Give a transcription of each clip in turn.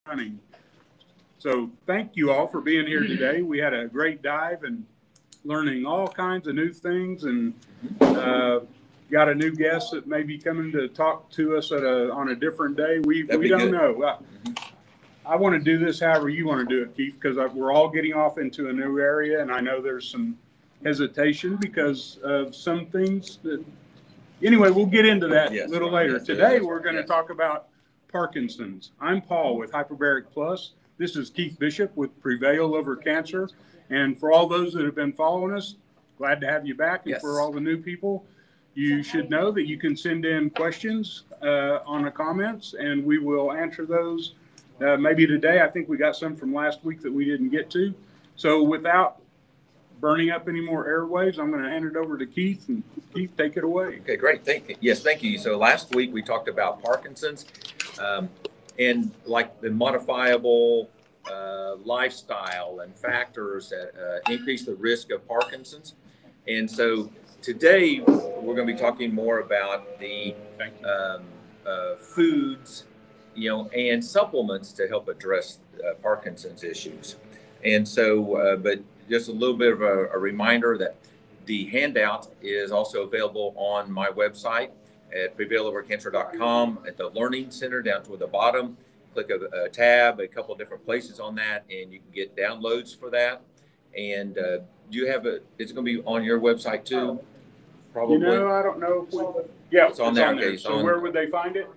running. So thank you all for being here today. We had a great dive and learning all kinds of new things, and got a new guest that may be coming to talk to us on a different day. We don't know. I want to do this however you want to do it, Keith, because we're all getting off into a new area, and I know there's some hesitation because of some things that. Anyway, we'll get into that a little later. Today, we're going to talk about Parkinson's. I'm Paul with Hyperbaric Plus. This is Keith Bishop with Prevail Over Cancer. And for all those that have been following us, glad to have you back. And for all the new people, you should know that you can send in questions on the comments, and we will answer those maybe today. I think we got some from last week that we didn't get to. So without burning up any more airwaves, I'm going to hand it over to Keith, and Keith, take it away. Okay, great. Thank you. So last week we talked about Parkinson's and like the modifiable lifestyle and factors that increase the risk of Parkinson's. And so today we're going to be talking more about the foods, and supplements to help address Parkinson's issues. And so, but just a little bit of a reminder that the handout is also available on my website at prevailovercancer.com at the Learning Center down toward the bottom. Click a tab, a couple of different places on that, and you can get downloads for that. And do you have it's going to be on your website too? Probably. I don't know. It's on there. Okay, so where would they find it?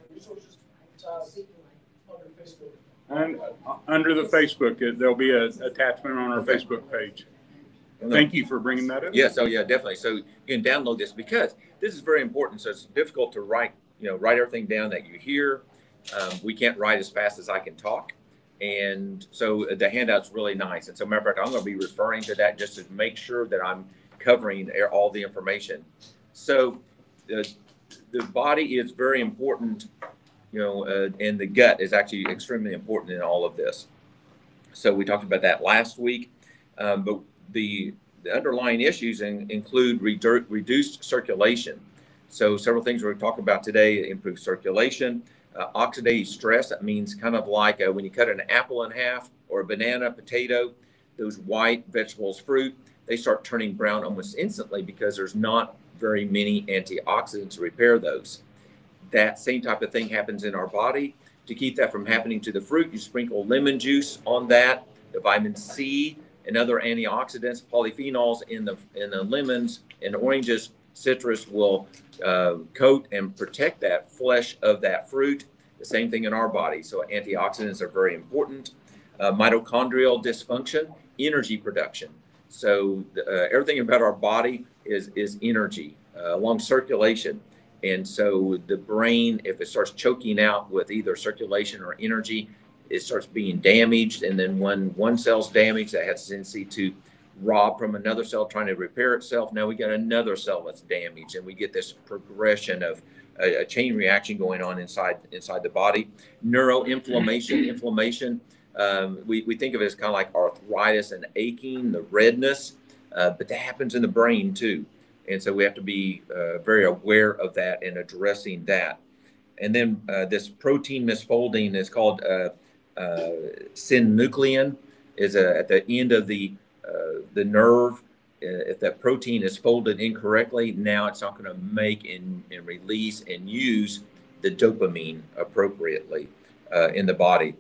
And under the Facebook, there'll be an attachment on our Facebook page. Thank you for bringing that up. Yes, definitely. So you can download this because this is very important. So it's difficult to write everything down that you hear. We can't write as fast as I can talk. And so the handout's really nice. And so matter of fact, I'm going to be referring to that just to make sure that I'm covering all the information. So the body is very important. And the gut is actually extremely important in all of this. So we talked about that last week, but the underlying issues include reduced circulation. So several things we're talking about today: improved circulation, oxidative stress. That means kind of like when you cut an apple in half or a banana, potato, those white vegetables, fruit, they start turning brown almost instantly because there's not very many antioxidants to repair those. That same type of thing happens in our body. To keep that from happening to the fruit, you sprinkle lemon juice on that. The vitamin C and other antioxidants, polyphenols in the lemons and oranges, citrus will coat and protect that flesh of that fruit. The same thing in our body. So antioxidants are very important. Mitochondrial dysfunction, energy production. So everything about our body is energy, along circulation. And so the brain, if it starts choking out with either circulation or energy, it starts being damaged. And then when one cell's damaged, that has a tendency to rob from another cell trying to repair itself. Now we got another cell that's damaged, and we get this progression of a chain reaction going on inside the body. Neuroinflammation, inflammation. We think of it as kind of like arthritis and aching, the redness, but that happens in the brain too. And so we have to be very aware of that and addressing that. And then this protein misfolding is called synuclein, is at the end of the nerve. If that protein is folded incorrectly, now it's not going to make and release and use the dopamine appropriately in the body.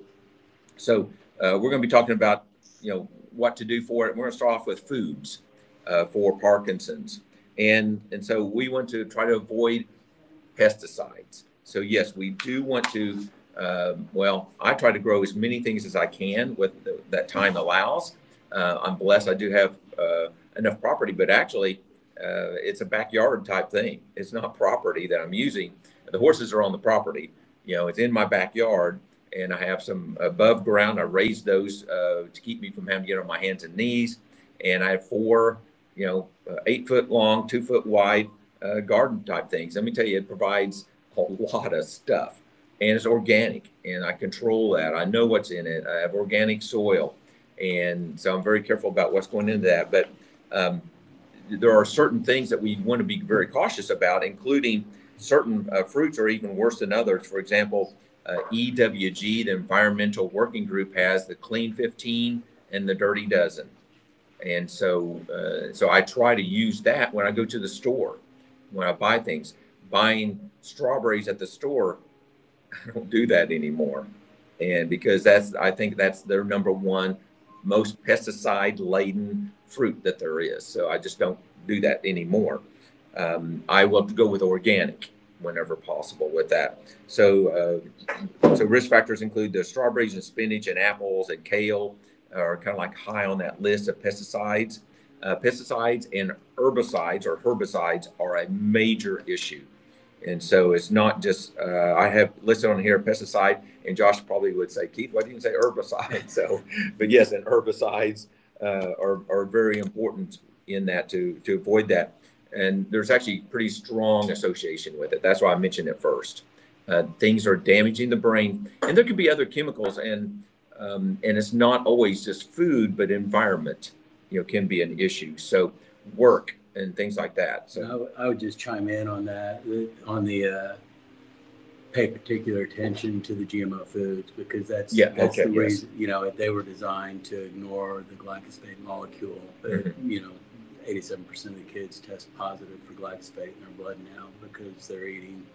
So we're going to be talking about what to do for it. We're going to start off with foods for Parkinson's. And so we want to try to avoid pesticides. So yes, we do want to, I try to grow as many things as I can with that time allows. I'm blessed. I do have enough property, but actually it's a backyard type thing. It's not property that I'm using. The horses are on the property. It's in my backyard, and I have some above ground. I raised those to keep me from having to get on my hands and knees. And I have 4 8 foot long, 2 foot wide garden type things. Let me tell you, it provides a lot of stuff, and it's organic, and I control that. I know what's in it. I have organic soil, and so I'm very careful about what's going into that. But there are certain things that we want to be very cautious about, including certain fruits are even worse than others. For example, EWG, the Environmental Working Group, has the Clean 15 and the Dirty Dozen. And so, so I try to use that when I go to the store, when I buy things. Buying strawberries at the store, I don't do that anymore. And because I think that's their number one most pesticide laden fruit that there is. So I just don't do that anymore. I will go with organic whenever possible with that. So, so risk factors include the strawberries and spinach and apples and kale are kind of like high on that list of pesticides. Pesticides and herbicides are a major issue. And so it's not just, I have listed on here pesticide, and Josh probably would say, Keith, why didn't you say herbicide? So, but yes, and herbicides are very important in that to avoid that. And there's actually pretty strong association with it. That's why I mentioned it first. Things are damaging the brain, and there could be other chemicals, and it's not always just food, but environment, can be an issue. So work and things like that. So I would just chime in on that, on the pay particular attention to the GMO foods, because that's the reason, they were designed to ignore the glyphosate molecule. But, 87% of the kids test positive for glyphosate in their blood now because they're eating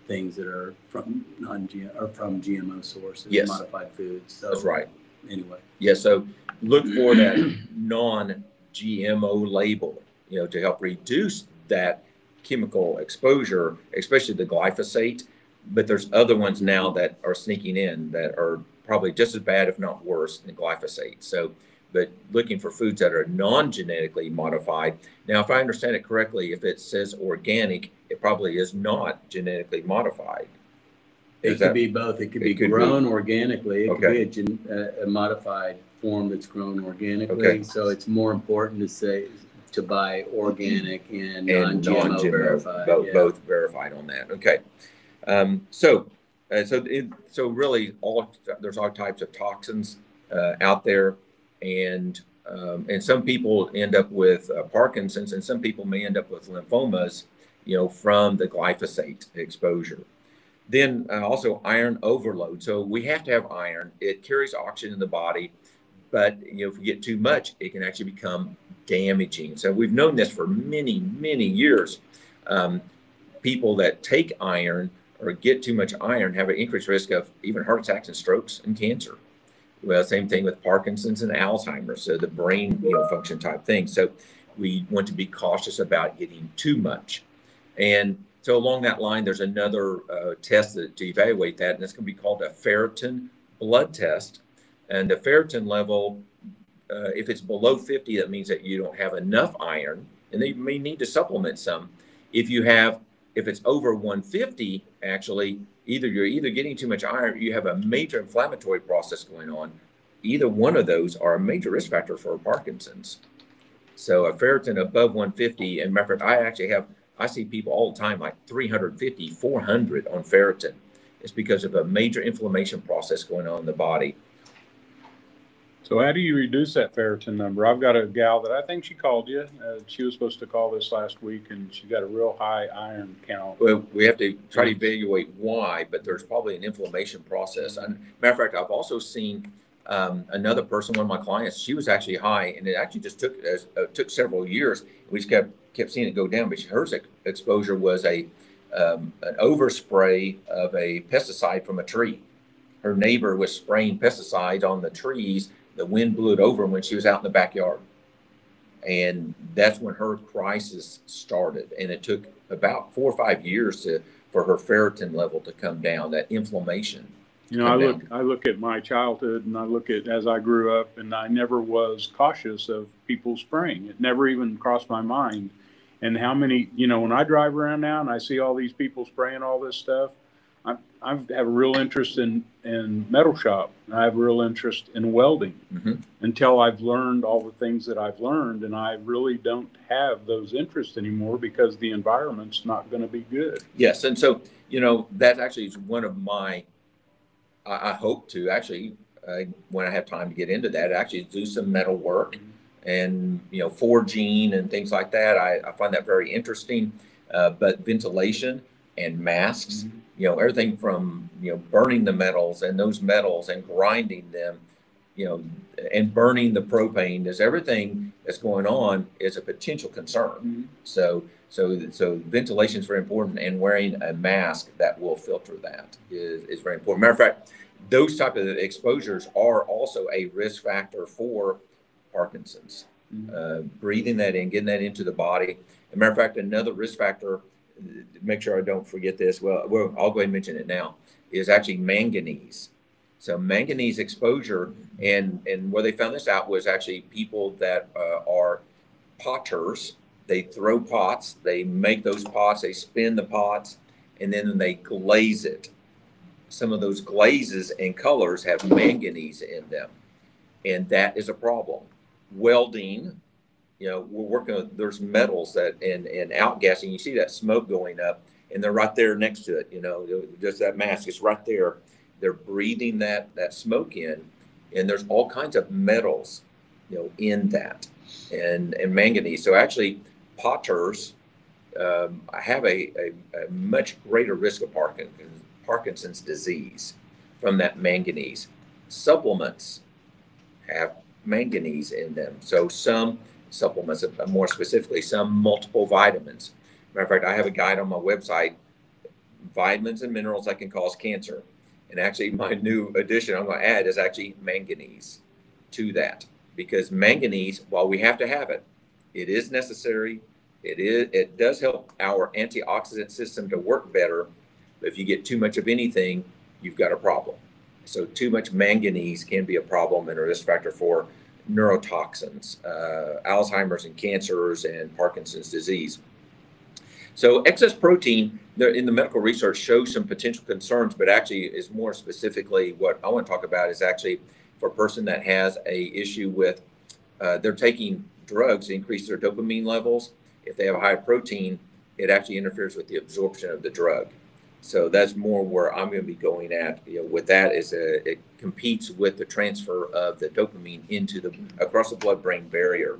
things that are from from GMO sources, modified foods. So, that's right. Anyway. Yeah. So look for that non-GMO label, to help reduce that chemical exposure, especially the glyphosate. But there's other ones now that are sneaking in that are probably just as bad, if not worse, than glyphosate. So, but looking for foods that are non-genetically modified. Now, if I understand it correctly, if it says organic, it probably is not genetically modified. It could be both. It could be grown organically. It could be a modified form that's grown organically. Okay. So it's more important to buy organic and non-GMO verified. Both verified on that. Okay. So really, there's all types of toxins out there, and some people end up with Parkinson's, and some people may end up with lymphomas, from the glyphosate exposure. Then also iron overload. So we have to have iron. It carries oxygen in the body, but if we get too much, it can actually become damaging. So we've known this for many, many years. People that take iron or get too much iron have an increased risk of even heart attacks and strokes and cancer. Well, same thing with Parkinson's and Alzheimer's, so the brain function type thing. So we want to be cautious about getting too much. And so along that line, there's another test to evaluate that, and it's going to be called a ferritin blood test. And the ferritin level, if it's below 50, that means that you don't have enough iron, and you may need to supplement some. If it's over 150, actually, you're either getting too much iron, or you have a major inflammatory process going on. Either one of those are a major risk factor for Parkinson's. So a ferritin above 150, and matter of fact, I see people all the time like 350, 400 on ferritin. It's because of a major inflammation process going on in the body. So how do you reduce that ferritin number? I've got a gal that I think she called you. She was supposed to call this last week, and she got a real high iron count. Well, we have to try to evaluate why, but there's probably an inflammation process. And matter of fact, I've also seen another person, one of my clients, she was actually high, and it actually just took several years. We just kept seeing it go down, but her exposure was an overspray of a pesticide from a tree. Her neighbor was spraying pesticides on the trees. The wind blew it over when she was out in the backyard. And that's when her crisis started. And it took about 4 or 5 years for her ferritin level to come down, that inflammation. I look at my childhood, and I look at as I grew up, and I never was cautious of people spraying. It never even crossed my mind. And how many, when I drive around now and I see all these people spraying all this stuff, I have a real interest in metal shop. I have a real interest in welding until I've learned all the things that I've learned. And I really don't have those interests anymore because the environment's not going to be good. Yes. And so, that actually is one of my, I hope to actually, when I have time to get into that, actually do some metal work and, forging and things like that. I find that very interesting. But ventilation, and masks, you know, everything from, you know, burning the metals and those metals and grinding them, you know, and burning the propane, is everything that's going on is a potential concern. So ventilation is very important, and wearing a mask that will filter that is very important. Matter of fact, those type of exposures are also a risk factor for Parkinson's. Breathing that in, getting that into the body. As a matter of fact, another risk factor, make sure I don't forget this, well, I'll go ahead and mention it now, is actually manganese. So manganese exposure, and where they found this out was actually people that are potters. They throw pots, they make those pots, they spin the pots, and then they glaze it. Some of those glazes and colors have manganese in them, and that is a problem. Welding, you know, we're working with, there's metals that, and outgassing, you see that smoke going up, and they're right there next to it, you know, just that mask is right there. They're breathing that smoke in, and there's all kinds of metals, you know, in that, and manganese. So actually, potters have a much greater risk of Parkinson's disease from that manganese. Supplements have manganese in them. So some supplements, more specifically, some multiple vitamins. Matter of fact, I have a guide on my website, vitamins and minerals that can cause cancer. And actually my new addition I'm going to add is actually manganese to that, because manganese, while we have to have it, it is necessary. It does help our antioxidant system to work better. But if you get too much of anything, you've got a problem. So too much manganese can be a problem and a risk factor for neurotoxins, Alzheimer's and cancers, and Parkinson's disease. So excess protein in the medical research shows some potential concerns, but actually is more specifically what I want to talk about is actually for a person that has a issue with, they're taking drugs to increase their dopamine levels. If they have a high protein, it actually interferes with the absorption of the drug. So that's more where I'm going to be going at, you know, with that is it competes with the transfer of the dopamine into across the blood-brain barrier.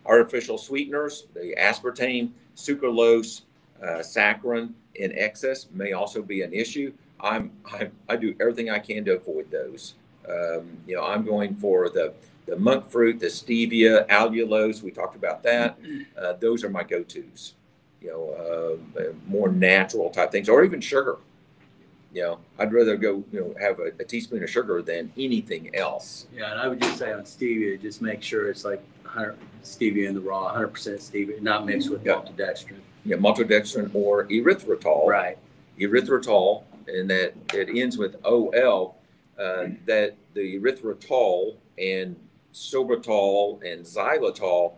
Artificial sweeteners, the aspartame, sucralose, saccharin in excess may also be an issue. I do everything I can to avoid those. You know, I'm going for the monk fruit, the stevia, allulose. We talked about that. Those are my go-tos. You know, more natural type things, or even sugar. You know, I'd rather go, you know, have a teaspoon of sugar than anything else. Yeah, and I would just say on stevia, just make sure it's like 100 stevia in the raw, 100% stevia, not mixed with maltodextrin. Yeah, maltodextrin or erythritol. Right. Erythritol, and that it ends with OL. That the erythritol and sorbitol and xylitol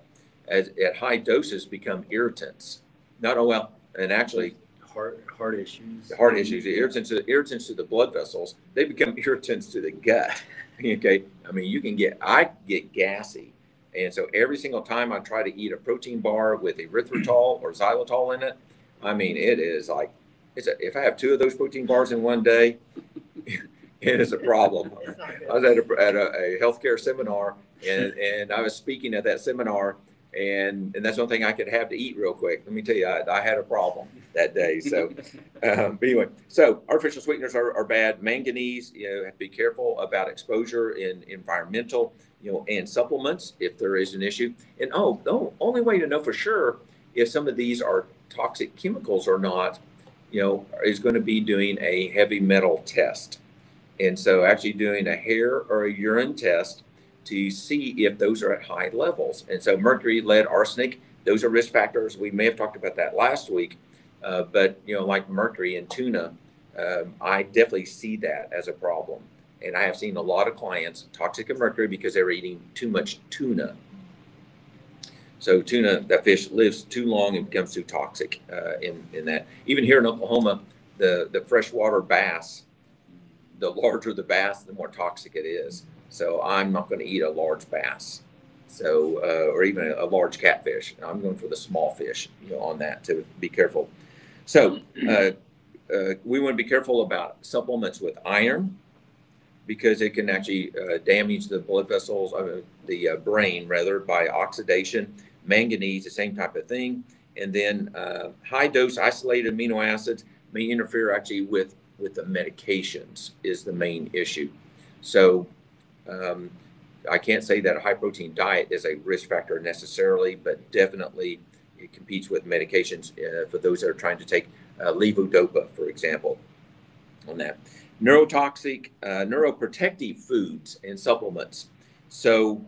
at high doses become irritants. Not OL, and actually heart issues. Heart issues, irritants to the blood vessels. They become irritants to the gut. Okay, I mean I get gassy, and so every single time I try to eat a protein bar with erythritol or xylitol in it, I mean it is like if I have 2 of those protein bars in one day, it is a problem. I was at a healthcare seminar, and I was speaking at that seminar. And that's the only thing I could have to eat real quick. Let me tell you, I had a problem that day. So, but anyway, so artificial sweeteners are bad. Manganese, you know, have to be careful about exposure in environmental, you know, and supplements if there is an issue. And the only way to know for sure if some of these are toxic chemicals or not, you know, is going to be doing a heavy metal test. And so actually doing a hair or a urine test to see if those are at high levels. And so mercury, lead, arsenic, those are risk factors. We may have talked about that last week, but you know, like mercury in tuna, I definitely see that as a problem. And I have seen a lot of clients toxic of mercury because they're eating too much tuna. So tuna, that fish lives too long and becomes too toxic in that. Even here in Oklahoma, the freshwater bass, the larger the bass, the more toxic it is. So I'm not going to eat a large bass, so or even a large catfish. I'm going for the small fish, you know, on that to be careful. So we want to be careful about supplements with iron because it can actually damage the blood vessels, the brain rather, by oxidation. Manganese, the same type of thing. And then high dose isolated amino acids. may interfere actually with the medications is the main issue. So I can't say that a high protein diet is a risk factor necessarily, but definitely it competes with medications for those that are trying to take levodopa, for example, on that. Neurotoxic, neuroprotective foods and supplements. So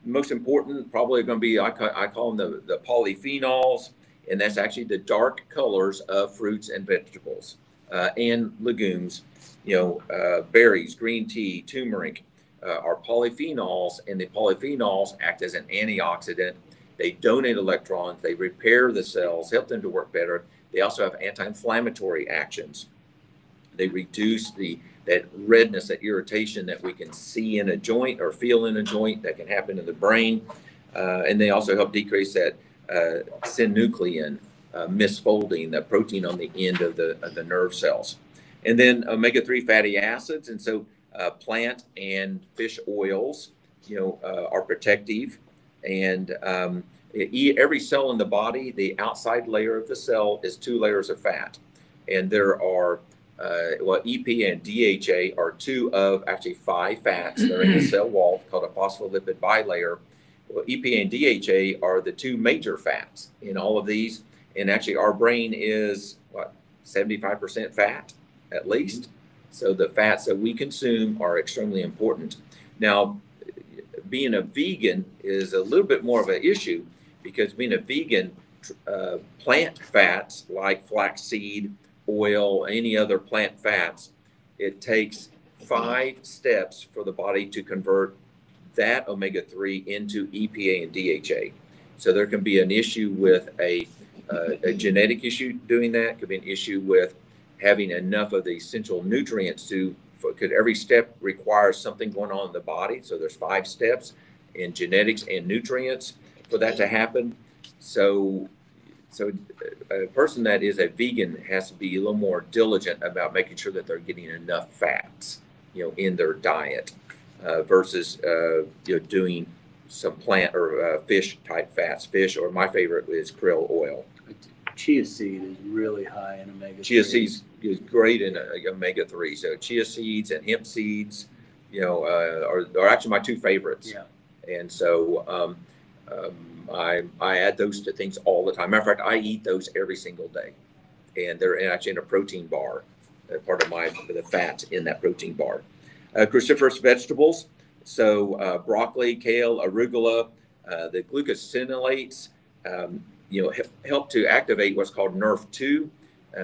most important probably going to be, I call them the polyphenols, and that's actually the dark colors of fruits and vegetables and legumes. Berries, green tea, turmeric are polyphenols, and the polyphenols act as an antioxidant. They donate electrons, they repair the cells, help them to work better. They also have anti-inflammatory actions. They reduce that redness, that irritation that we can see in a joint or feel in a joint that can happen in the brain. And they also help decrease that synuclein misfolding, the protein on the end of the nerve cells. And then omega-3 fatty acids. And so plant and fish oils, are protective. And every cell in the body, the outside layer of the cell is 2 layers of fat. And there are EPA and DHA are 2 of actually 5 fats that are in the cell wall called a phospholipid bilayer. Well, EPA and DHA are the 2 major fats in all of these. And actually our brain is 75% fat at least. So the fats that we consume are extremely important. Now, being a vegan is a little bit more of an issue because being a vegan, plant fats like flaxseed, oil, any other plant fats, it takes 5 steps for the body to convert that omega-3 into EPA and DHA. So there can be an issue with a genetic issue doing that. Could be an issue with having enough of the essential nutrients because every step requires something going on in the body. So there's 5 steps in genetics and nutrients for that to happen. So a person that is a vegan has to be a little more diligent about making sure that they're getting enough fats, in their diet versus, doing some plant or fish type fats. Fish, or my favorite is krill oil. Chia seed is really high in omega-3. Chia seeds is great in omega-3. So chia seeds and hemp seeds, are actually my 2 favorites. Yeah. And so I add those to things all the time. Matter of fact, I eat those every single day, and they're actually in a protein bar. Part of the fats in that protein bar. Cruciferous vegetables, so broccoli, kale, arugula, the glucosinolates, help to activate what's called NRF2,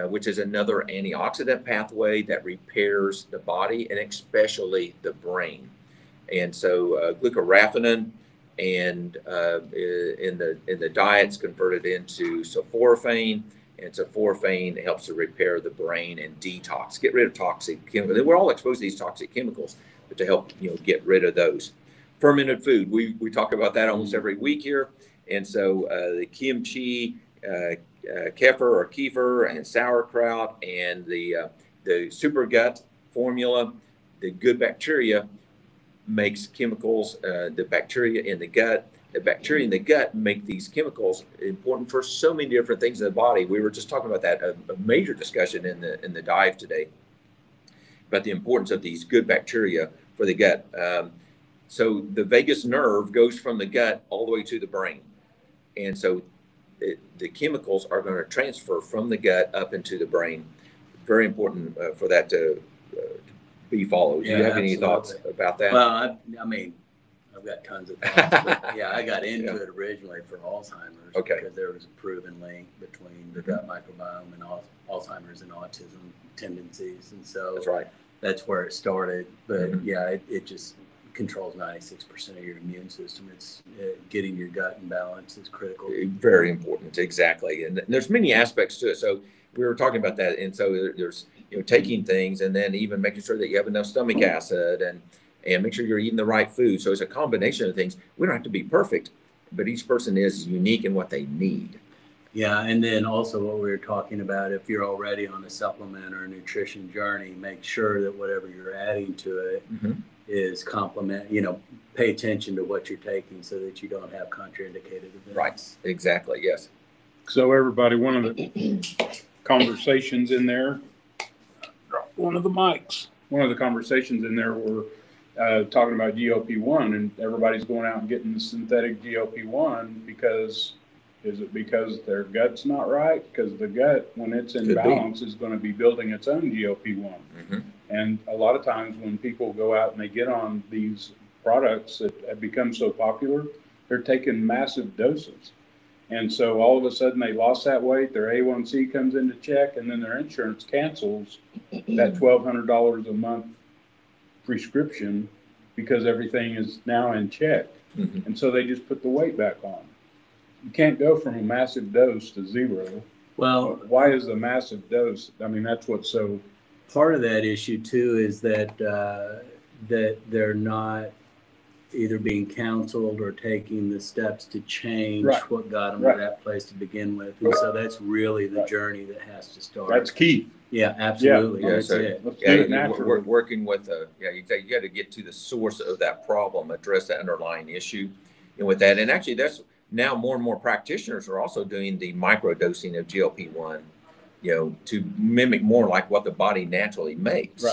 which is another antioxidant pathway that repairs the body and especially the brain. And so glucoraphanin and in the diet's converted into sulforaphane, and sulforaphane helps to repair the brain and detox, get rid of toxic chemicals. We're all exposed to these toxic chemicals, but to help get rid of those. Fermented food, we talk about that almost every week here. And so the kimchi, kefir or kefir, and sauerkraut, and the super gut formula, the good bacteria makes chemicals, the bacteria in the gut. The bacteria in the gut make these chemicals important for so many different things in the body. We were just talking about that, a major discussion in the dive today about the importance of these good bacteria for the gut. So the vagus nerve goes from the gut all the way to the brain. And so the chemicals are going to transfer from the gut up into the brain. Very important for that to be followed. Do you have any thoughts about that? Well, I've got tons of thoughts. But yeah, I got into it originally for Alzheimer's because there was a proven link between the gut microbiome and Alzheimer's and autism tendencies. And so that's where it started. But yeah, it just controls 96% of your immune system. It's getting your gut in balance is critical. Very important, exactly. And there's many aspects to it. So we were talking about that. And so there's taking things, and then even making sure that you have enough stomach acid, and make sure you're eating the right food. So it's a combination of things. We don't have to be perfect, but each person is unique in what they need. Yeah, and then also what we were talking about, if you're already on a supplement or a nutrition journey, make sure that whatever you're adding to it is pay attention to what you're taking so that you don't have contraindicated events. Right, exactly, yes. So everybody, one of the conversations in there. One of the mics. One of the conversations in there were talking about GLP-1, and everybody's going out and getting the synthetic GLP-1 because is it because their gut's not right? Because the gut, when it's in balance, is going to be building its own GLP-1. And a lot of times when people go out and they get on these products that have become so popular, they're taking massive doses. And so all of a sudden they lost that weight, their A1C comes into check, and then their insurance cancels that $1,200 a month prescription because everything is now in check. And so they just put the weight back on. You can't go from a massive dose to zero. Well, why is the massive dose? I mean, that's what's so. Part of that issue too is that that they're not either being counseled or taking the steps to change what got them to that place to begin with. And so that's really the journey that has to start. That's key. Yeah, absolutely. Yeah, that's so, it. We're working with, you got to get to the source of that problem, address the underlying issue. And with that, and actually that's now more and more practitioners are also doing the microdosing of GLP-1, to mimic more like what the body naturally makes.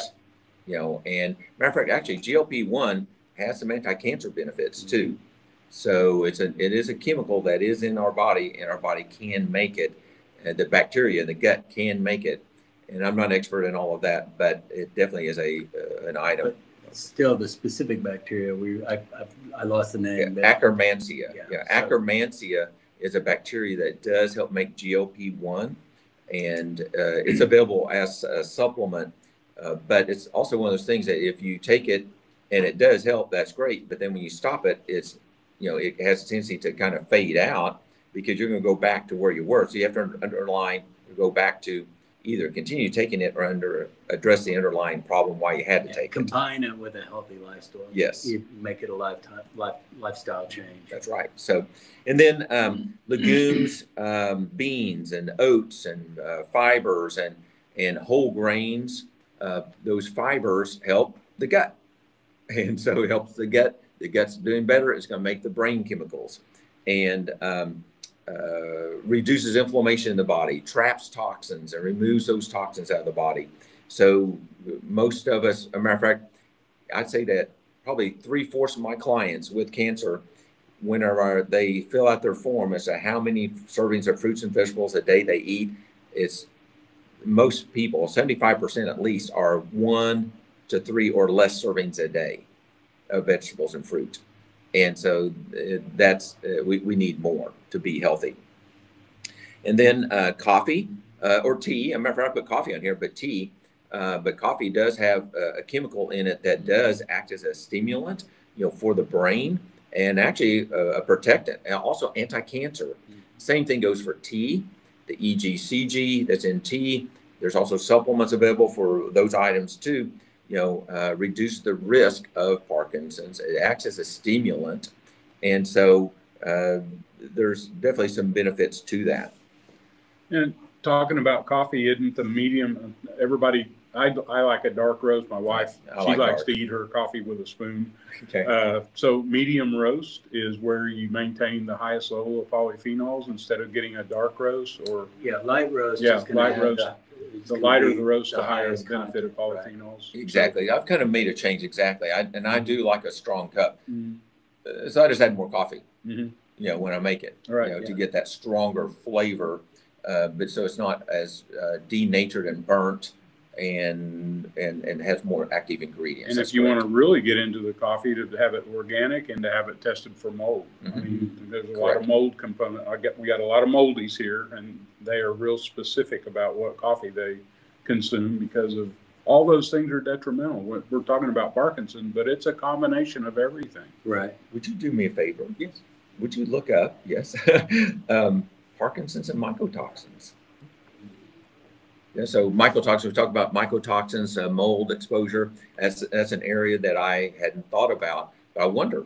And matter of fact, actually GLP-1 has some anti-cancer benefits too. So it is a chemical that is in our body, and our body can make it. And the bacteria in the gut can make it. And I'm not an expert in all of that, but it definitely is an item. But still, the specific bacteria, I lost the name. Akkermansia. Akkermansia is a bacteria that does help make GLP-1, and it's available as a supplement. But it's also one of those things that if you take it and it does help, that's great. But then when you stop it, it has a tendency to kind of fade out because you're going to go back to where you were. So you have to go back to either continue taking it or address the underlying problem why you had to take it. Combine it with a healthy lifestyle. Yes. You make it a lifestyle change. That's right. So, and then legumes, beans and oats and fibers and whole grains, those fibers help the gut. And so it helps the gut. The gut's doing better. It's going to make the brain chemicals and reduces inflammation in the body, traps toxins, and removes those toxins out of the body. So most of us, as a matter of fact, I'd say that probably 3/4 of my clients with cancer, whenever they fill out their form as to how many servings of fruits and vegetables a day they eat, it's most people, 75% at least, are 1 to 3 or less servings a day of vegetables and fruit. And so we need more to be healthy. And then coffee or tea. I'm not I put coffee on here, but tea. But coffee does have a chemical in it that does act as a stimulant, for the brain, and actually a protectant, and also anti-cancer. Same thing goes for tea. The EGCG that's in tea. There's also supplements available for those items too. Reduce the risk of Parkinson's. It acts as a stimulant. And so there's definitely some benefits to that. And talking about coffee, isn't the medium, I like a dark roast. My wife, she likes to eat her coffee with a spoon. Okay. So medium roast is where you maintain the highest level of polyphenols instead of getting a dark roast or. Yeah, light roast. Yeah, light roast. The lighter the roast, the higher the benefit of polyphenols. Right. Exactly. I've kind of made a change. Exactly. I do like a strong cup. So I just add more coffee, when I make it, to get that stronger flavor. But so it's not as denatured and burnt and has more active ingredients. And if you want to really get into the coffee, to have it organic and to have it tested for mold. I mean, there's a lot of mold component. We got a lot of moldies here, and they are real specific about what coffee they consume because of all those things are detrimental. We're talking about Parkinson, but it's a combination of everything. Right. Would you do me a favor? Yes. Would you look up, Parkinson's and mycotoxins? Yeah, so mycotoxins, we talk about mycotoxins, mold exposure. That's an area that I hadn't thought about. But I wonder,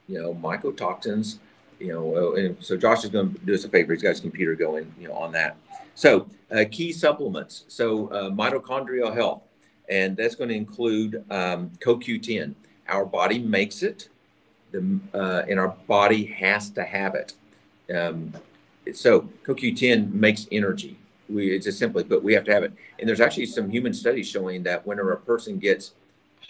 mycotoxins, and so Josh is going to do us a favor. He's got his computer going, on that. So key supplements. So mitochondrial health, and that's going to include CoQ10. Our body makes it, and our body has to have it. So CoQ10 makes energy. it's just simply put, we have to have it. And there's actually some human studies showing that whenever a person gets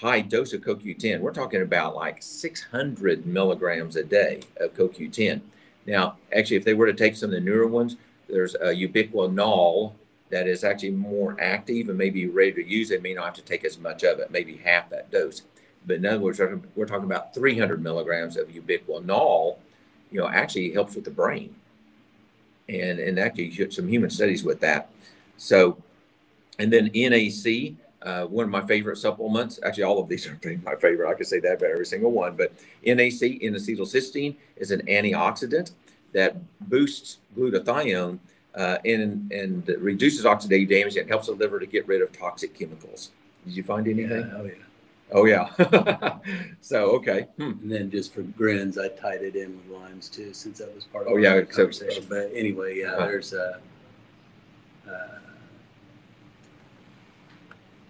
high dose of CoQ10, we're talking about like 600 milligrams a day of CoQ10. Now, actually, if they were to take some of the newer ones, there's a ubiquinol that is actually more active and maybe ready to use. They may not have to take as much of it, maybe half that dose. But in other words, we're talking about 300 milligrams of ubiquinol, actually helps with the brain. And actually some human studies with that. So, and then NAC, one of my favorite supplements, actually all of these are my favorite, I could say that about every single one, but NAC, N-acetylcysteine, is an antioxidant that boosts glutathione and reduces oxidative damage and helps the liver to get rid of toxic chemicals. Did you find anything? Yeah, oh yeah. Oh yeah. So okay. And then just for grins, I tied it in with limes too, since that was part of the conversation. But anyway, yeah, there's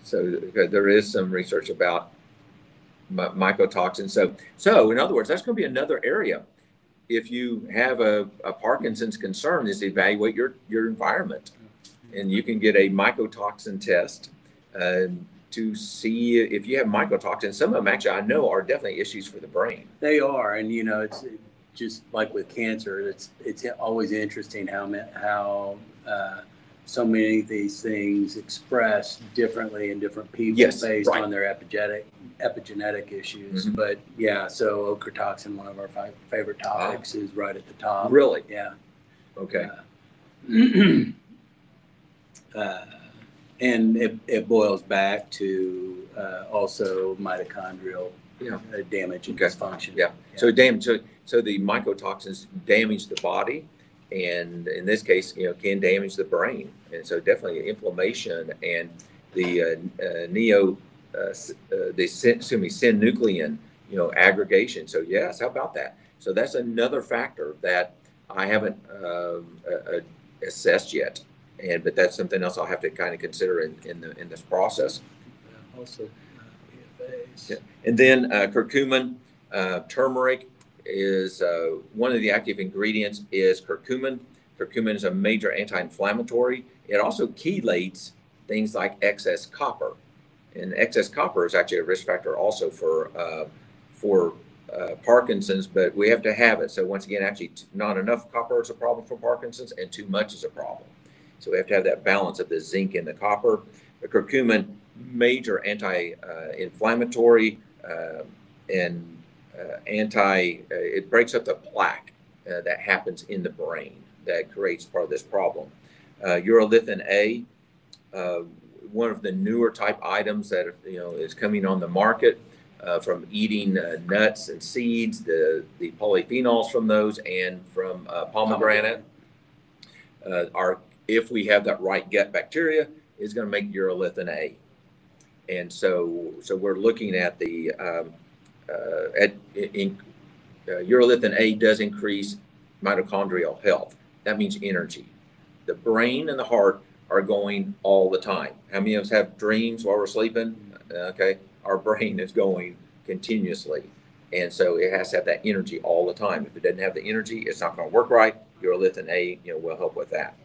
so there is some research about mycotoxins. So in other words, that's going to be another area. If you have a Parkinson's concern, is evaluate your environment, and you can get a mycotoxin test to see if you have mycotoxins. Some of them actually I know are definitely issues for the brain. They are, and it's just like with cancer. It's always interesting how so many of these things express differently in different people based on their epigenetic issues. Mm-hmm. But yeah, so ochratoxin, one of our favorite topics, is right at the top. Really? Yeah. Okay. And it boils back to also mitochondrial damage and dysfunction. Yeah. So the mycotoxins damage the body, and in this case, can damage the brain, and so definitely inflammation and the synuclein, aggregation. So yes, how about that? So that's another factor that I haven't assessed yet. But that's something else I'll have to kind of consider in this process. Also, yeah. And then curcumin, turmeric is one of the active ingredients is curcumin. Curcumin is a major anti-inflammatory. It also chelates things like excess copper, and excess copper is actually a risk factor also for Parkinson's, but we have to have it. So once again, actually not enough copper is a problem for Parkinson's, and too much is a problem. So we have to have that balance of the zinc and the copper. The curcumin, major anti-inflammatory and it breaks up the plaque that happens in the brain that creates part of this problem. Urolithin A, one of the newer type items that is coming on the market from eating nuts and seeds, the polyphenols from those and from pomegranate if we have that right gut bacteria, is going to make urolithin A. And so we're looking at the urolithin A does increase mitochondrial health. That means energy. The brain and the heart are going all the time. How many of us have dreams while we're sleeping? Okay, our brain is going continuously. And so it has to have that energy all the time. If it doesn't have the energy, it's not going to work right. Urolithin A, will help with that.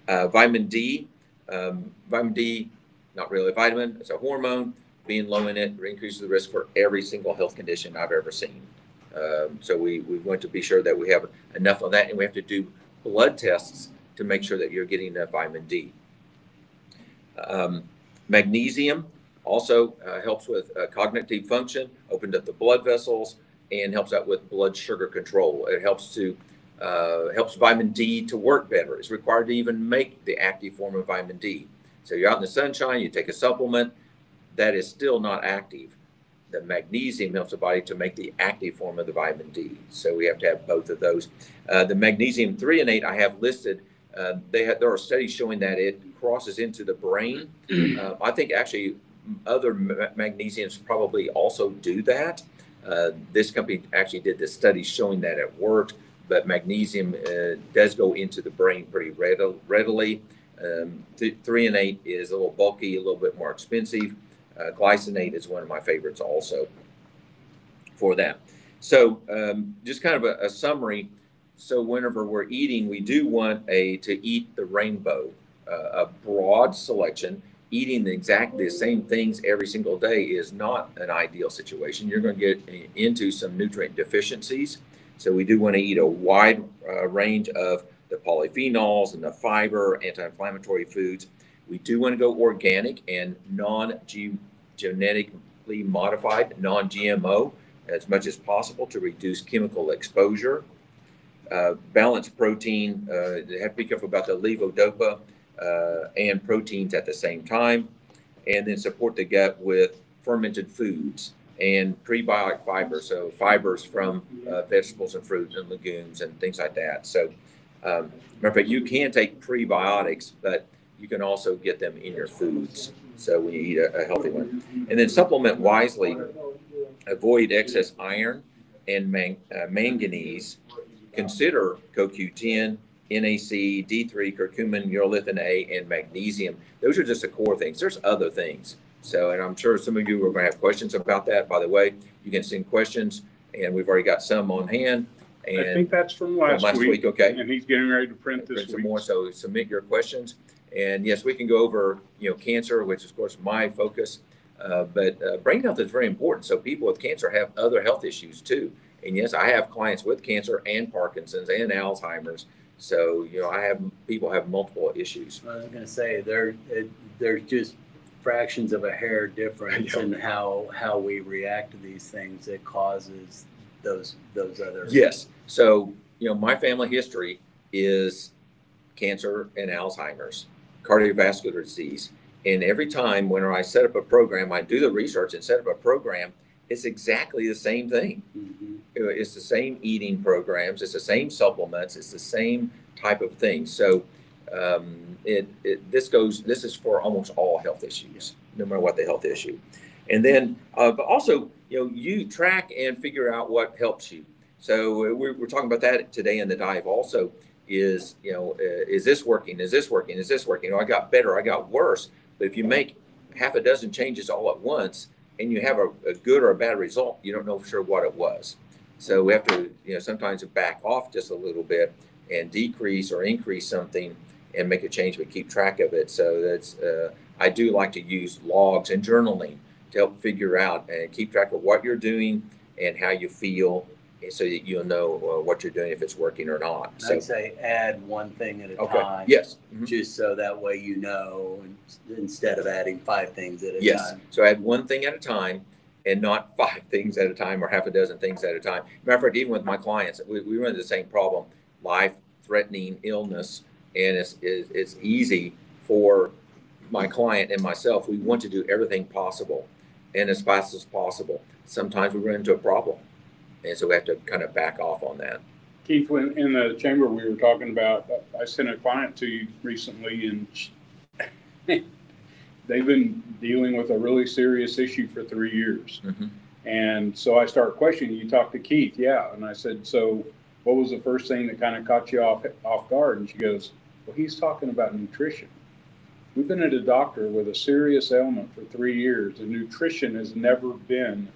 Vitamin D, not really a vitamin, it's a hormone. Being low in it increases the risk for every single health condition I've ever seen. So we want to be sure that we have enough of that, and we have to do blood tests to make sure that you're getting enough vitamin D. Magnesium also helps with cognitive function, opens up the blood vessels, and helps out with blood sugar control. It helps vitamin D to work better. It's required to even make the active form of vitamin D. So you're out in the sunshine, you take a supplement, that is still not active. The magnesium helps the body to make the active form of the vitamin D. So we have to have both of those. The magnesium threonate I have listed, there are studies showing that it crosses into the brain. I think actually other magnesiums probably also do that. This company actually did this study showing that it worked, but magnesium does go into the brain pretty readily. Threonate is a little bulky, a little bit more expensive. Glycinate is one of my favorites also for that. So just kind of a summary. So whenever we're eating, we do want to eat the rainbow a broad selection. Eating exactly the same things every single day is not an ideal situation. You're going to get into some nutrient deficiencies. So we do want to eat a wide range of the polyphenols and the fiber, anti-inflammatory foods. We do want to go organic and non-genetically modified, non-GMO as much as possible to reduce chemical exposure. Balanced protein, they have to be careful about the levodopa and proteins at the same time, and then support the gut with fermented foods and prebiotic fibers, so fibers from vegetables and fruits and legumes and things like that. So, matter of fact, you can take prebiotics, but you can also get them in your foods. So when you eat a healthy one, and then supplement wisely, avoid excess iron and manganese. Consider CoQ10, NAC, D3, curcumin, urolithin A, and magnesium. Those are just the core things. There's other things. So, and I'm sure some of you are going to have questions about that. By the way, you can send questions, and we've already got some on hand. And I think that's from last week. Okay. And he's getting ready to print this some week. more. So submit your questions. And yes, we can go over, cancer, which is of course my focus. But brain health is very important. So people with cancer have other health issues too. And yes, I have clients with cancer and Parkinson's and Alzheimer's. So, people have multiple issues. I was going to say, there's just fractions of a hair difference in how we react to these things that causes those other. Yes. So, my family history is cancer and Alzheimer's, cardiovascular disease. And every time when I set up a program, I do the research and set up a program, it's exactly the same thing. Mm-hmm. It's the same eating programs. It's the same supplements. It's the same type of thing. So this is for almost all health issues, no matter what the health issue. And then, but also, you track and figure out what helps you. So we're talking about that today in the dive also is this working? Is this working? Is this working? I got better, I got worse. But if you make half a dozen changes all at once and you have a good or a bad result, you don't know for sure what it was. So we have to, sometimes back off just a little bit and decrease or increase something and make a change, but keep track of it. So that's, I do like to use logs and journaling to help figure out and keep track of what you're doing and how you feel, so that you'll know what you're doing, if it's working or not. So I'd say add one thing at a time. Yes. Mm-hmm. Just so that way instead of adding 5 things at a time. Yes. So add one thing at a time and not 5 things at a time or half a dozen things at a time. Matter of fact, even with my clients, we run into the same problem, life-threatening illness, and it's easy for my client and myself. We want to do everything possible and as fast as possible. Sometimes we run into a problem. And so we have to kind of back off on that. Keith, when in the chamber we were talking about, I sent a client to you recently, and they've been dealing with a really serious issue for 3 years. Mm-hmm. And so I start questioning, you talked to Keith, yeah. And I said, so what was the first thing that kind of caught you off guard? And she goes, well, he's talking about nutrition. We've been at a doctor with a serious ailment for 3 years, and nutrition has never been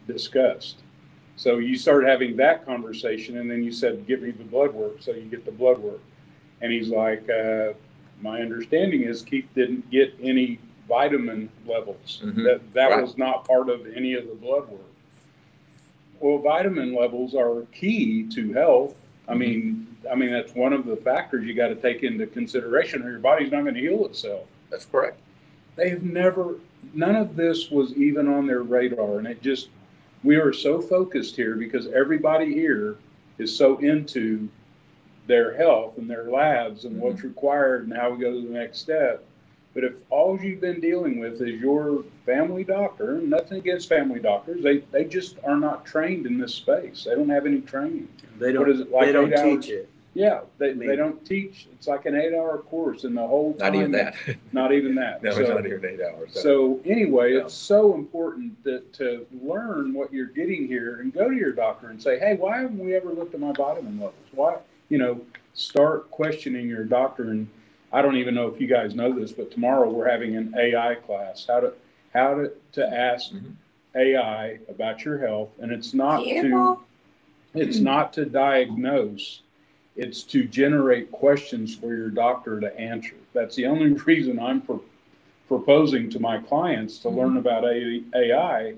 discussed. So you started having that conversation, and then you said, get me the blood work. So you get the blood work. And he's like, my understanding is Keith didn't get any vitamin levels. Mm-hmm. That right. was not part of any of the blood work. Well, vitamin levels are key to health. I mean, that's one of the factors you got to take into consideration, or your body's not going to heal itself. That's correct. None of this was even on their radar, and we are so focused here because everybody here is so into their health and their labs and mm-hmm. what's required and how we go to the next step. But if all you've been dealing with is your family doctor, nothing against family doctors, they just are not trained in this space. They don't have any training. They don't. What is it, like they don't teach it. Yeah, they don't teach. It's like an 8-hour course, and the whole time. Not even that. Not even that. No, it's not even 8 hours. So anyway, It's so important to learn what you're getting here and go to your doctor and say, hey, why haven't we ever looked at my vitamin levels? Why, start questioning your doctor. And I don't even know if you guys know this, but tomorrow we're having an AI class, how to ask mm-hmm. AI about your health, and it's not to diagnose. It's to generate questions for your doctor to answer. That's the only reason I'm proposing to my clients to learn about AI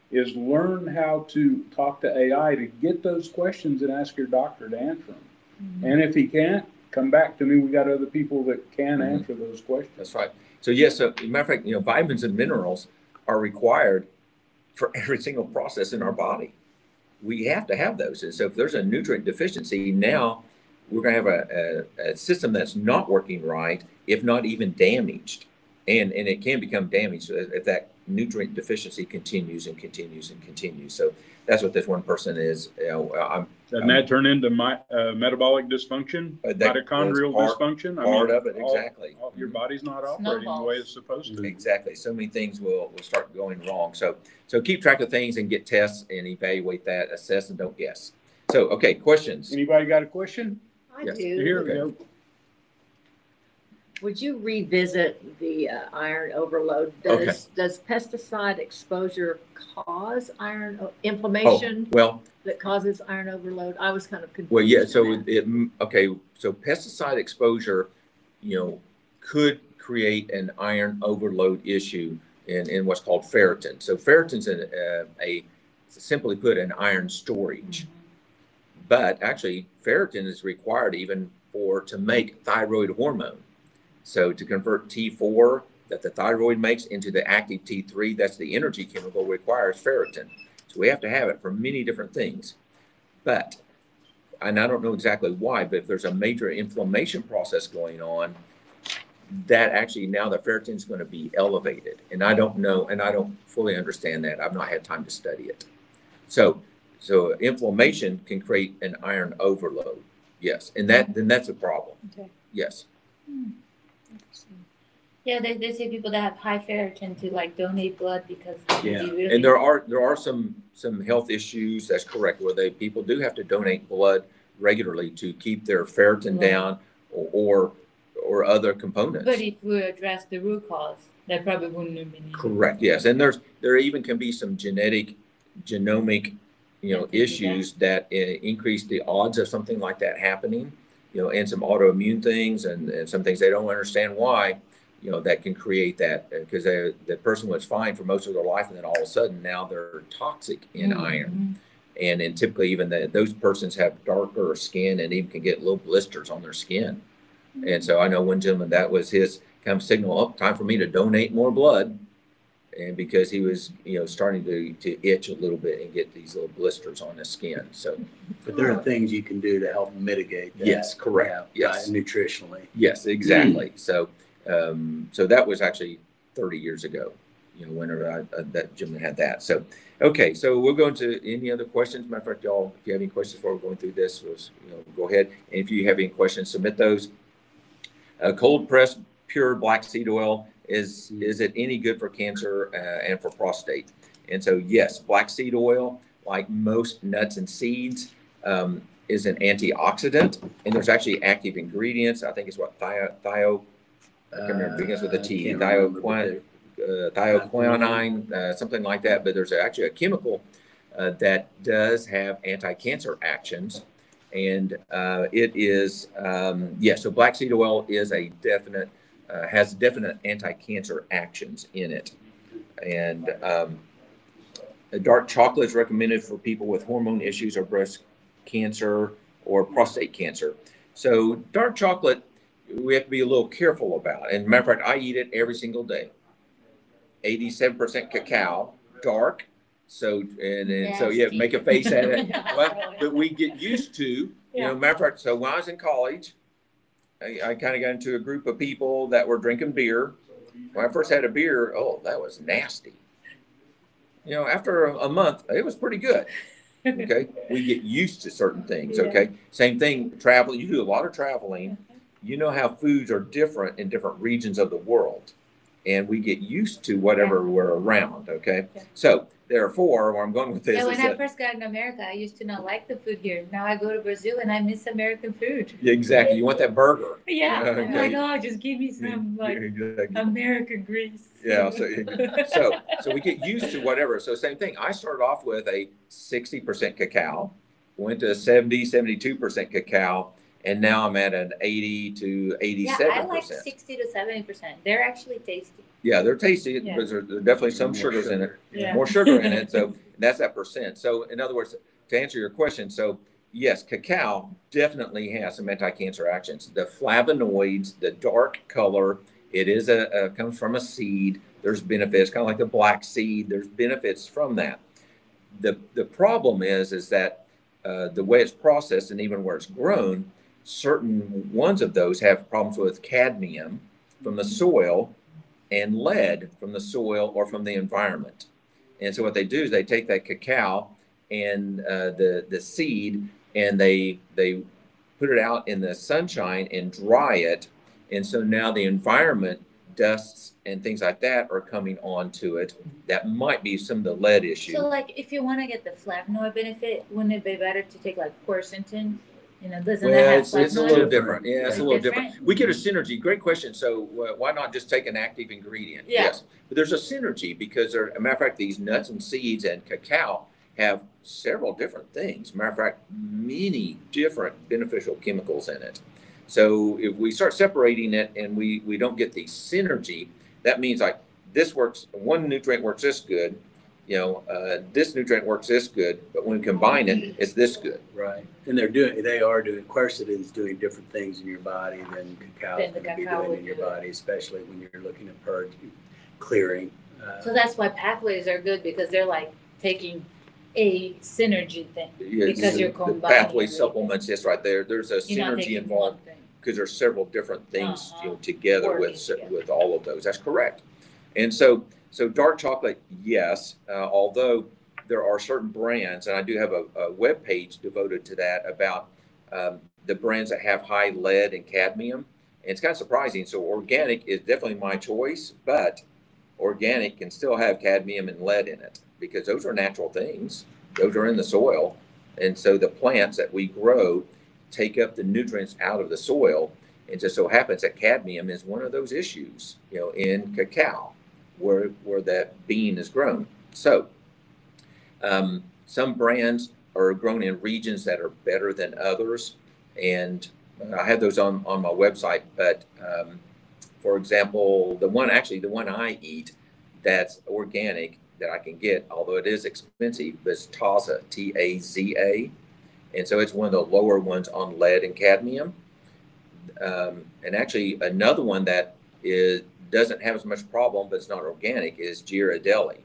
is learn how to talk to AI to get those questions and ask your doctor to answer them. And if he can't, come back to me. We got other people that can answer those questions. That's right. So yes, so as a matter of fact, you know, vitamins and minerals are required for every single process in our body. We have to have those. And so if there's a nutrient deficiency, now we're going to have a system that's not working right, if not even damaged. And it can become damaged if that nutrient deficiency continues and continues and continues. So that's what this one person is. Doesn't that turn into metabolic dysfunction, mitochondrial dysfunction? Part of it, exactly. Your body's not operating the way it's supposed to. Exactly. So many things will start going wrong. So keep track of things and get tests and evaluate that, assess and don't guess. So, okay, questions. Anybody got a question? I do. Here we go. Would you revisit the iron overload? Does pesticide exposure cause iron inflammation? That causes iron overload? I was kind of confused. Well, yeah. So So pesticide exposure, you know, could create an iron overload issue in what's called ferritin. So ferritin's simply put, an iron storage. But actually, ferritin is required even to make thyroid hormone. So to convert T4 that the thyroid makes into the active T3, that's the energy chemical, requires ferritin. So we have to have it for many different things. But, and I don't know exactly why, but if there's a major inflammation process going on, that actually now the ferritin is going to be elevated. And I don't know, and I don't fully understand that. I've not had time to study it. So inflammation can create an iron overload. Yes. And then that's a problem. Okay. Yes. Yeah, they say people that have high ferritin to like donate blood because really... And there are some health issues. That's correct, where people do have to donate blood regularly to keep their ferritin down or other components. But if we address the root cause, that probably wouldn't have been. Correct. Yes, and there even can be some genomic issues that increase the odds of something like that happening. And some autoimmune things and some things they don't understand why, that can create that, because the person was fine for most of their life, and then all of a sudden now they're toxic in iron. And typically even those persons have darker skin and even can get little blisters on their skin. And so I know one gentleman, that was his kind of signal, time for me to donate more blood. And because he was, starting to itch a little bit and get these little blisters on his skin. So, but there are things you can do to help mitigate that. Yes, correct. Yes, nutritionally. Yes, exactly. So that was actually 30 years ago. Whenever that gentleman had that. So, okay. So we'll go into any other questions. Matter of fact, y'all, if you have any questions before we're going through this, go ahead. And if you have any questions, submit those. Cold pressed pure black seed oil. Is it any good for cancer and for prostate? And so, yes, black seed oil, like most nuts and seeds, is an antioxidant. And there's actually active ingredients. I think it's what, I can't remember, begins with a T, thioquinine, something like that. But there's actually a chemical that does have anti-cancer actions. And it is, so black seed oil is a definite, has definite anti-cancer actions in it. And dark chocolate is recommended for people with hormone issues or breast cancer or prostate cancer. So dark chocolate, we have to be a little careful about. And matter of fact, I eat it every single day. 87% cacao, dark. So, make a face at it. But we get used to, matter of fact, so when I was in college, I kind of got into a group of people that were drinking beer. When I first had a beer, that was nasty. After a month, it was pretty good. Okay. We get used to certain things. Okay. Same thing, traveling. You do a lot of traveling. You know how foods are different in different regions of the world. And we get used to whatever we're around. Okay. So, therefore, where I'm going with this is when I first got in America, I used to not like the food here. Now I go to Brazil and I miss American food. Yeah, exactly. You want that burger. Yeah. Okay. Oh, just give me some American grease. Yeah. So we get used to whatever. So same thing. I started off with a 60% cacao, went to 70, 72% cacao, and now I'm at an 80 to 87%. Yeah, I like 60 to 70%. They're actually tasty. Yeah, they're tasty, Yeah. but there's definitely some sugars in it. Yeah. More sugar in it, so that's that percent. So in other words, to answer your question, so yes, cacao definitely has some anti-cancer actions. The flavonoids, the dark color, it is comes from a seed. There's benefits, kind of like the black seed. There's benefits from that. The problem is that the way it's processed and even where it's grown, certain ones of those have problems with cadmium from the soil and lead from the soil or from the environment. And so what they do is they take that cacao and the seed, and they put it out in the sunshine and dry it. And so now the environment, dusts and things like that are coming onto it. That might be some of the lead issue. So like if you want to get the flavonoid benefit, wouldn't it be better to take like quercetin? You know, doesn't that have it's a little different. Yeah, it's a little different. We get a synergy. Great question. So why not just take an active ingredient? Yeah. Yes, but there's a synergy because as a matter of fact, these nuts and seeds and cacao have several different things. Matter of fact, many different beneficial chemicals in it. So if we start separating it and we don't get the synergy, that means like this works, one nutrient works this good, you know, this nutrient works this good, but when we combine it, it's this good. Right. And they are doing, quercetin's doing different things in your body than cacao is going to be doing in your body, especially when you're looking at clearing. So that's why pathways are good, because they're like taking a synergy thing, because you're combining. Pathway supplements, yes, right there. There's a synergy involved because there's several different things you know, together with all of those. That's correct. And so dark chocolate, yes, although there are certain brands, and I do have a web page devoted to that about the brands that have high lead and cadmium. And it's kind of surprising. So organic is definitely my choice, but organic can still have cadmium and lead in it because those are natural things. Those are in the soil. And so the plants that we grow take up the nutrients out of the soil. And just so happens that cadmium is one of those issues, you know, in cacao where that bean is grown. So some brands are grown in regions that are better than others. And I have those on my website, but for example, the one I eat that's organic that I can get, although it is expensive, is Taza, T-A-Z-A. And so it's one of the lower ones on lead and cadmium. And actually another one that doesn't have as much problem, but it's not organic, is Ghirardelli.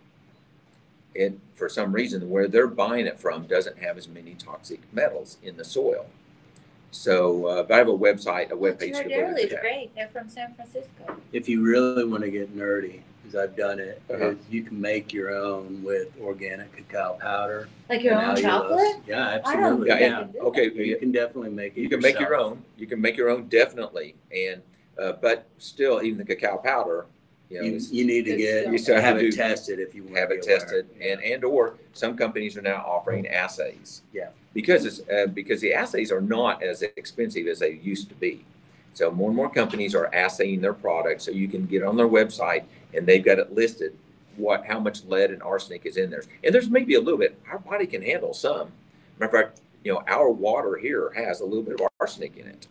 And for some reason, where they're buying it from doesn't have as many toxic metals in the soil. So but I have a website, a webpage. Ghirardelli is great. They're from San Francisco. If you really want to get nerdy, because I've done it, is you can make your own with organic cacao powder. Like your own chocolate? Yeah, absolutely. Okay, you can definitely make it. You can make your own. You can make your own, definitely. And but still, even the cacao powder, you know, you need to get have it tested if you want have it tested, and or some companies are now offering assays. Yeah. Because the assays are not as expensive as they used to be. So more and more companies are assaying their products, so you can get on their website and they've got it listed how much lead and arsenic is in there. And there's maybe a little bit. Our body can handle some. Matter of fact, you know, our water here has a little bit of arsenic in it.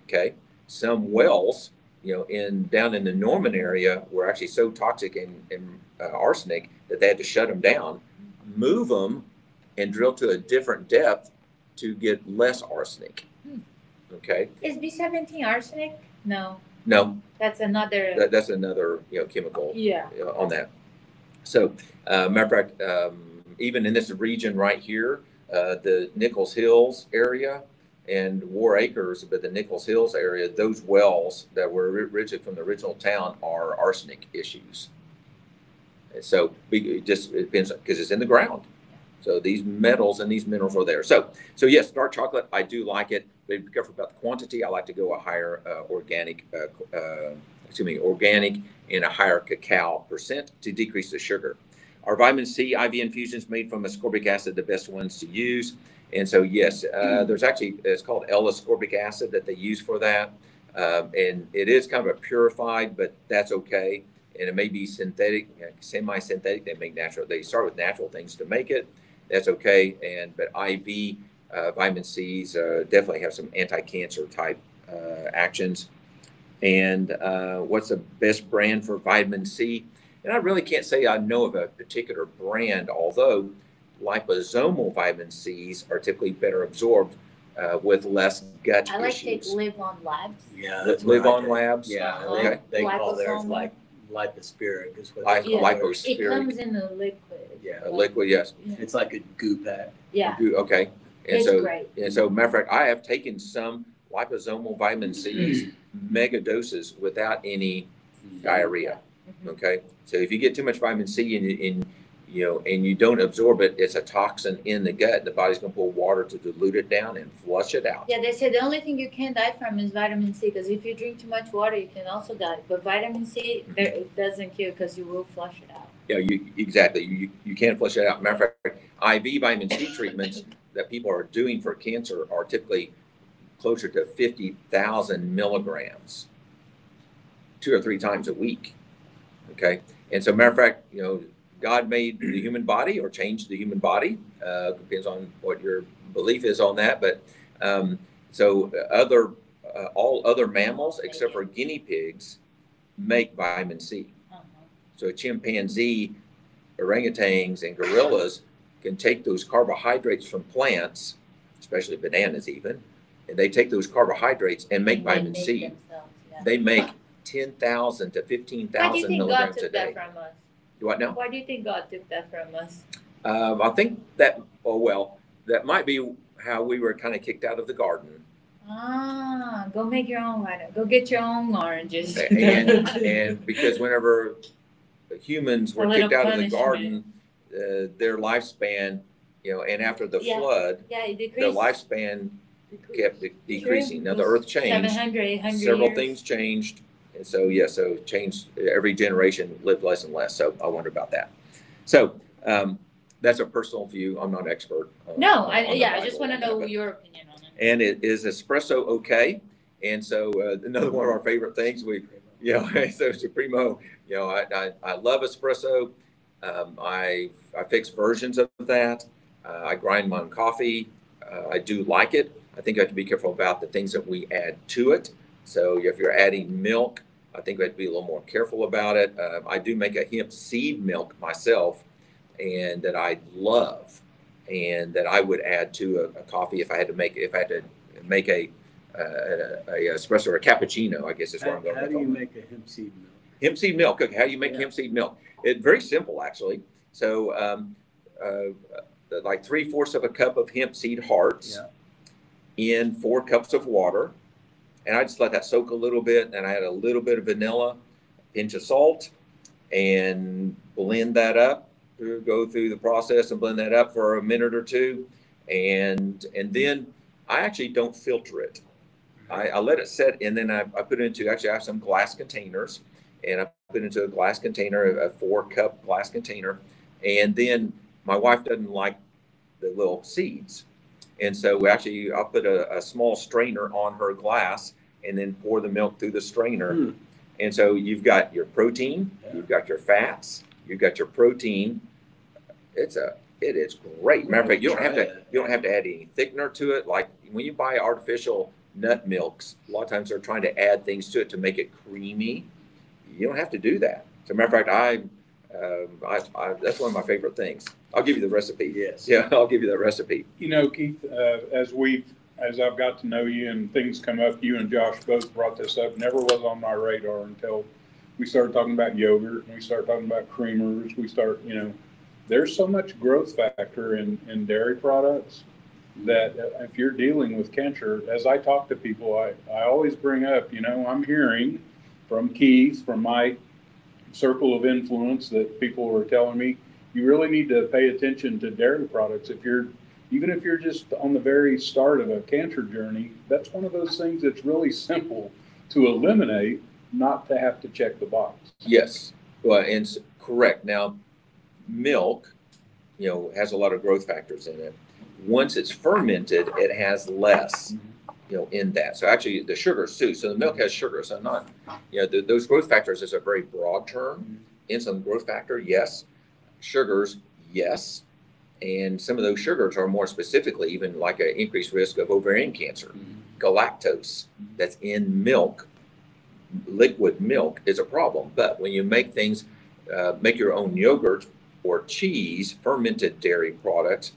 Okay, some wells, you know, down in the Norman area were actually so toxic in arsenic that they had to shut them down, move them, and drill to a different depth to get less arsenic. Okay. Is B17 arsenic? No. No. That's another. That's another chemical. Yeah. On that. So, matter of fact, even in this region right here, the Nichols Hills area and War Acres, but the Nichols Hills area, those wells that were originally from the original town are arsenic issues. And so it depends because it's in the ground. So these metals and these minerals are there. So yes, dark chocolate, I do like it. But be careful about the quantity. I like to go a higher organic and a higher cacao percent to decrease the sugar. Our vitamin C IV infusions made from ascorbic acid, the best ones to use. And so yes, there's actually, it's called L-ascorbic acid that they use for that. And it is kind of a purified, but that's okay. And it may be synthetic, semi-synthetic. They start with natural things to make it. That's okay. But IV Vitamin C's definitely have some anti-cancer type actions. And what's the best brand for vitamin C? And I really can't say I know of a particular brand, although liposomal vitamin C's are typically better absorbed with less gut I like to take issues. Live On Labs. Yeah, Live On Labs? Yeah, Okay. they call theirs Liposomal. like lipospiric is what Like they call Yeah. theirs. It lipospiric. comes in a liquid. Yeah. A liquid, yes. Yeah. It's like a goo pack. Yeah. Okay. And It's so, great. and so, matter of fact, I have taken some liposomal vitamin C's, mega doses without any diarrhea. Mhm. Okay. So if you get too much vitamin C and you don't absorb it, it's a toxin in the gut. The body's going to pull water to dilute it down and flush it out. Yeah, they said the only thing you can't die from is vitamin C, because if you drink too much water, you can also die. But vitamin C, it doesn't kill, because you will flush it out. Yeah, exactly. You can't flush it out. Matter of fact, IV vitamin C treatments that people are doing for cancer are typically closer to 50,000 milligrams 2 or 3 times a week. Okay. And so, matter of fact, God made the human body or changed the human body. Depends on what your belief is on that. But all other mammals except for guinea pigs make vitamin C. So chimpanzee, orangutans, and gorillas can take those carbohydrates from plants, especially bananas even, and they take those carbohydrates and make vitamin C. Yeah. They make 10,000 to 15,000 milligrams a day. Why do you think God took that from us? What now? Why do you think God took that from us? I think that, that might be how we were kind of kicked out of the garden. Go make your own vitamin. Go get your own oranges. And because whenever humans were kicked out of the garden, their lifespan, and after the flood, their lifespan kept decreasing. Now the earth changed. 700, 800 Several years. things changed. And so, so changed. Every generation lived less and less. So I wonder about that. So that's a personal view. I'm not an expert. I just want to know your opinion on it. And is espresso okay? And so another one of our favorite things, so Supremo, I love espresso. I fix versions of that. I grind my own coffee. I do like it. I think I have to be careful about the things that we add to it. So if you're adding milk, I think we have to be a little more careful about it. I do make a hemp seed milk myself, and that I love, and that I would add to a coffee if I had to make a espresso or a cappuccino, I guess is what I'm going to call it. How do you make a hemp seed milk? Hemp seed milk. Okay, how do you make hemp seed milk? It's very simple, actually. So like 3/4 of a cup of hemp seed hearts in 4 cups of water. And I just let that soak a little bit. And I add a little bit of vanilla, a pinch of salt, and blend that up. Go through the process and blend that up for a minute or two. And then I actually don't filter it. I let it set, and then I put it into, actually I have some glass containers, and I put it into a glass container, a 4-cup glass container. And then my wife doesn't like the little seeds. And so I'll put a small strainer on her glass and then pour the milk through the strainer. And so you've got your protein, you've got your fats, you've got your protein. It is great. Matter of fact, you don't have to add any thickener to it. Like when you buy artificial nut milks, a lot of times they're trying to add things to it to make it creamy. You don't have to do that. As a matter of fact, that's one of my favorite things. I'll give you the recipe. Yes. Yeah, I'll give you the recipe. Keith, as I've got to know you and things come up, you and Josh both brought this up. Never was on my radar until we started talking about yogurt and we started talking about creamers. There's so much growth factor in dairy products that if you're dealing with cancer, as I talk to people, I always bring up, I'm hearing from Keith, from my circle of influence, that people were telling me, you really need to pay attention to dairy products. Even if you're just on the very start of a cancer journey, that's one of those things that's really simple to eliminate, not to have to check the box. Yes, well, and correct. Now, milk, has a lot of growth factors in it. Once it's fermented, it has less, in that. So actually, the sugars too. So the milk has sugar. So not, those growth factors is a very broad term. Insulin growth factor, yes. Sugars, yes. And some of those sugars are more specifically even like an increased risk of ovarian cancer. Galactose that's in milk, liquid milk, is a problem. But when you make things, make your own yogurt or cheese, fermented dairy products,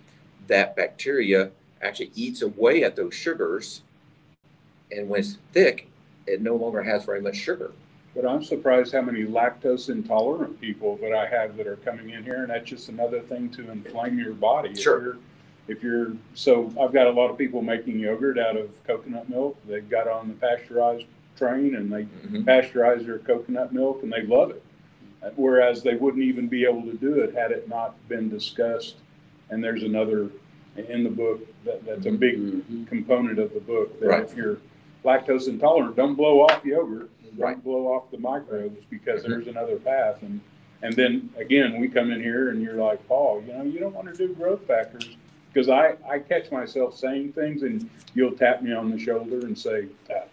that bacteria actually eats away at those sugars. And when it's thick, it no longer has very much sugar. But I'm surprised how many lactose intolerant people that I have that are coming in here, and that's just another thing to inflame your body. Sure. So I've got a lot of people making yogurt out of coconut milk. They've got on the pasteurized train and they pasteurize their coconut milk and they love it. Whereas they wouldn't even be able to do it had it not been discussed. And there's another in the book that's a big component of the book, that if you're lactose intolerant, don't blow off yogurt, don't blow off the microbes, because there's another path. And then again, we come in here and you're like, Paul, you don't want to do growth factors, because I catch myself saying things and you'll tap me on the shoulder and say,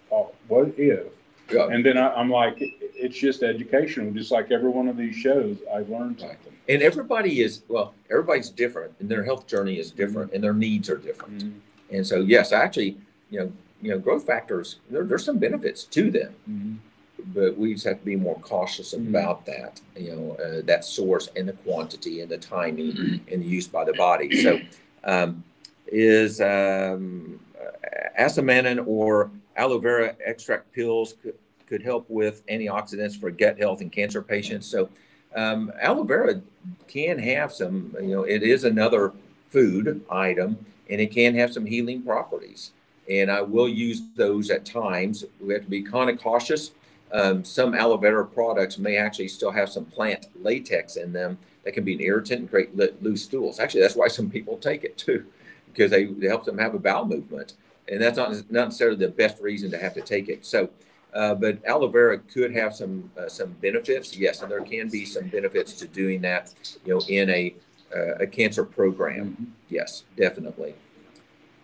Paul, what if? Yeah. And then I'm like, it's just educational. Just like every one of these shows, I've learned something. And everybody's different, and their health journey is different, and their needs are different. And so, yes, actually, growth factors, there's some benefits to them, but we just have to be more cautious about that, that source and the quantity and the timing and the use by the body. So, is aspartame or aloe vera extract pills could help with antioxidants for gut health in cancer patients. So aloe vera can have some, it is another food item, and it can have some healing properties. And I will use those at times. We have to be kind of cautious. Some aloe vera products may actually still have some plant latex in them that can be an irritant and create loose stools. Actually, that's why some people take it too, because it helps them have a bowel movement. And that's not necessarily the best reason to have to take it. So, but aloe vera could have some benefits, yes, and there can be some benefits to doing that, in a cancer program. Yes, definitely.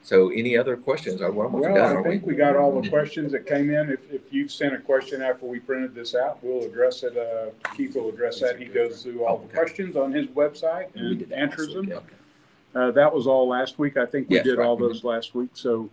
So, any other questions? We're almost done. I think we got all the questions that came in. If you've sent a question after we printed this out, we'll address it. Keith will address that. He goes through all the questions on his website and answers them. That was all last week. I think we did all those last week. So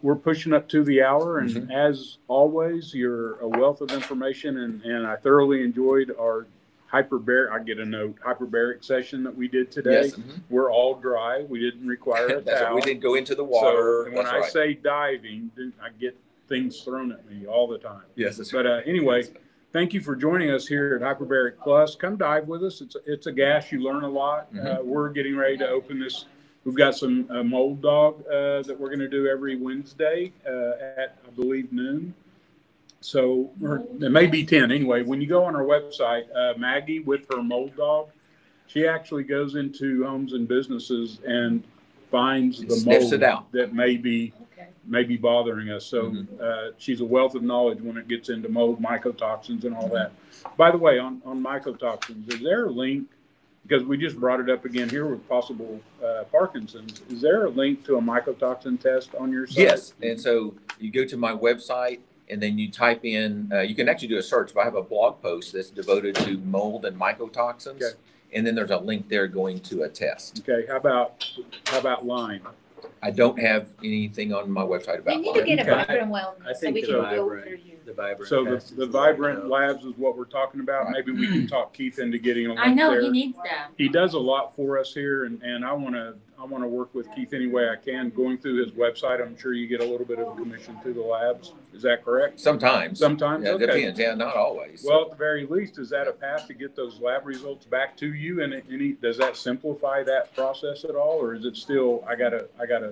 we're pushing up to the hour, and as always, you're a wealth of information, and I thoroughly enjoyed our hyperbaric session that we did today. Yes. We're all dry. We didn't require a towel. We didn't go into the water. So, and when I say diving, I get things thrown at me all the time. Yes. That's but anyway, thank you for joining us here at Hyperbaric Plus. Come dive with us. It's a gas. You learn a lot. We're getting ready to open this. We've got some mold dog that we're going to do every Wednesday at, I believe, noon. So it may be 10. Anyway, when you go on our website, Maggie with her mold dog, she actually goes into homes and businesses and finds the mold that may be bothering us. So she's a wealth of knowledge when it gets into mold, mycotoxins, and all that. By the way, on mycotoxins, is there a link? Because we just brought it up again here with possible Parkinson's. Is there a link to a mycotoxin test on your site? Yes. And so you go to my website, and then you type in, you can actually do a search, but I have a blog post that's devoted to mold and mycotoxins. Okay. And then there's a link there going to a test. Okay. How about Lyme? I don't have anything on my website about Lyme. You need to get a Vibrant Wellness. I think so we can go through you. The Vibrant. So the Vibrant Labs is what we're talking about. Right. Maybe we can talk Keith into getting a link there. I know, he needs that. He does a lot for us here, and I want to work with Keith any way I can. Going through his website, I'm sure you get a little bit of a commission through the labs. Is that correct? Sometimes. Sometimes? Yeah, okay. Depends. Yeah, not always. Well, at the very least, is that a path to get those lab results back to you? And does that simplify that process at all, or is it still I gotta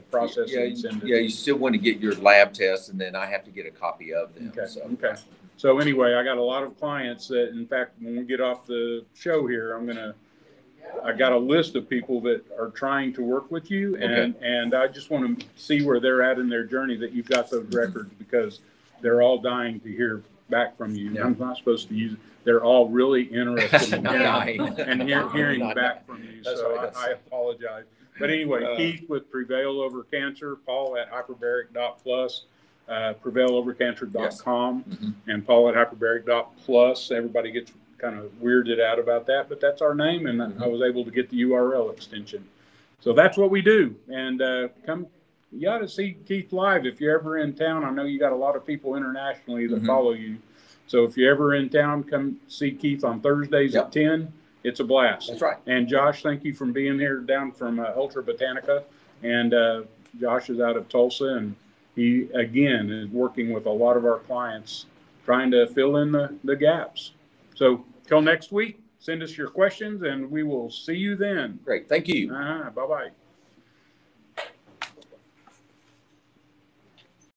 process it and send it? Yeah, you still want to get your lab tests, and then I have to get a copy of them. Okay. So. Okay. So anyway, I got a lot of clients that, in fact, when we get off the show here, I got a list of people that are trying to work with you, and I just want to see where they're at in their journey, that you've got those records, because they're all dying to hear back from you. Yeah. I'm not supposed to use it. They're all really interested in hearing back from you. So I apologize. But anyway, Keith with Prevail Over Cancer, Paul at hyperbaric.plus. PrevailOverCancer.com and Paul at hyperbaric.plus. Everybody gets kind of weirded out about that, but that's our name, and I was able to get the URL extension. So that's what we do. And come, you ought to see Keith live if you're ever in town. I know you got a lot of people internationally that follow you. So if you're ever in town, come see Keith on Thursdays at 10. It's a blast. That's right. And Josh, thank you for being here down from Ultra Botanica. And Josh is out of Tulsa, and he, again, is working with a lot of our clients trying to fill in the gaps. So till next week, send us your questions, and we will see you then. Great. Thank you. Bye-bye.